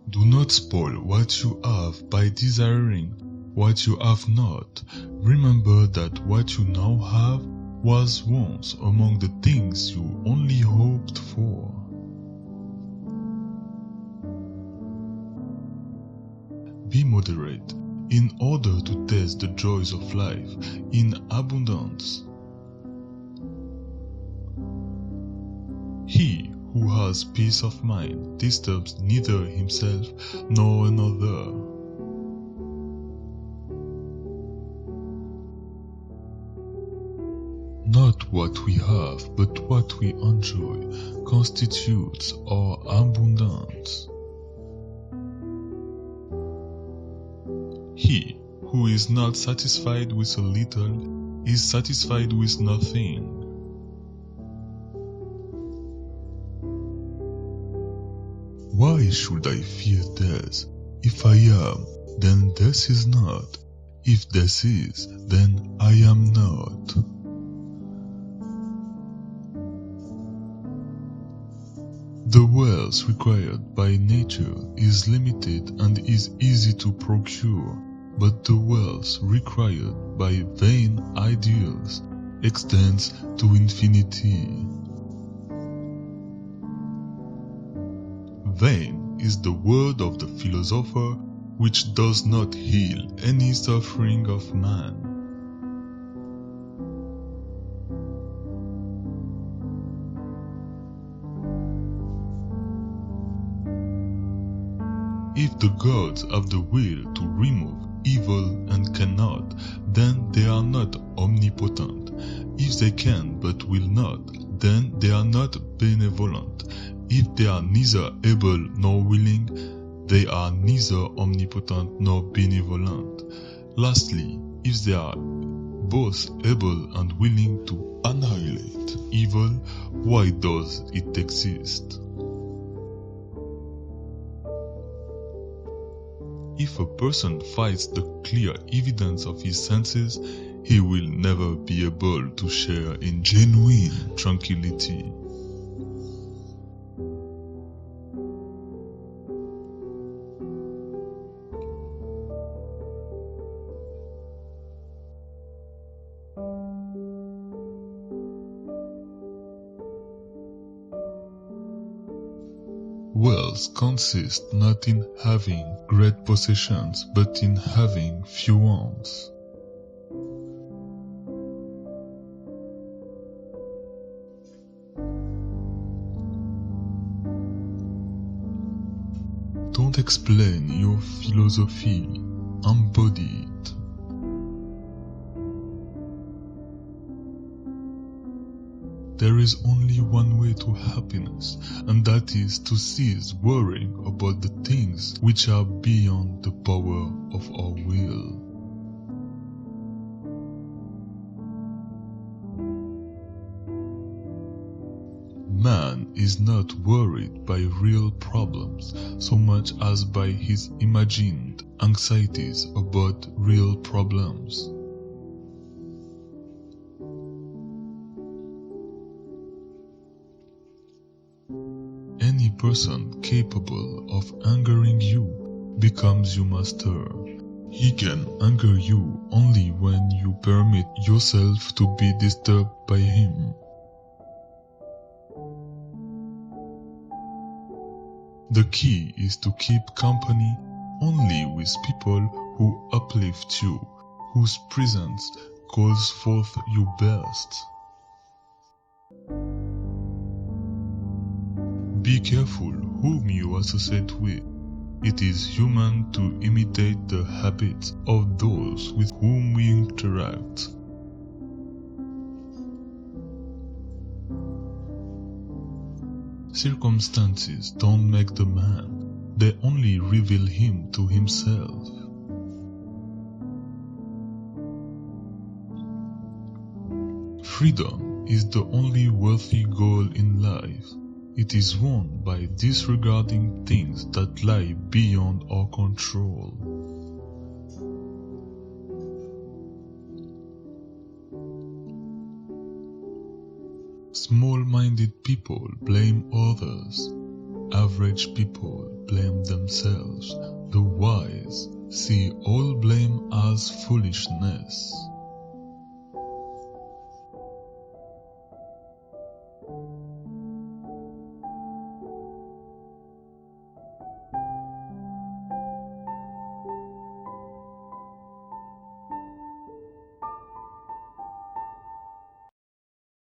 Do not spoil what you have by desiring what you have not. Remember that what you now have was once among the things you only hoped for. Be moderate in order to taste the joys of life in abundance. He who has peace of mind disturbs neither himself nor another. Not what we have, but what we enjoy constitutes our abundance. He who is not satisfied with a little is satisfied with nothing. Why should I fear death? If I am, then death is not. If death is, then I am not. The wealth required by nature is limited and is easy to procure, but the wealth required by vain ideals extends to infinity. Vain is the word of the philosopher which does not heal any suffering of man. If the gods have the will to remove evil and cannot, then they are not omnipotent. If they can but will not, then they are not benevolent. If they are neither able nor willing, they are neither omnipotent nor benevolent. Lastly, if they are both able and willing to annihilate evil, why does it exist? If a person fights the clear evidence of his senses, he will never be able to share in genuine tranquility. Wealth consists not in having great possessions, but in having few ones. Don't explain your philosophy, embody it. There is only one way to happiness, and that is to cease worrying about the things which are beyond the power of our will. Man is not worried by real problems so much as by his imagined anxieties about real problems. Any person capable of angering you becomes your master. He can anger you only when you permit yourself to be disturbed by him. The key is to keep company only with people who uplift you, whose presence calls forth your best. Be careful whom you associate with. It is human to imitate the habits of those with whom we interact. Circumstances don't make the man, they only reveal him to himself. Freedom is the only worthy goal in life. It is won by disregarding things that lie beyond our control. Small-minded people blame others. Average people blame themselves. The wise see all blame as foolishness.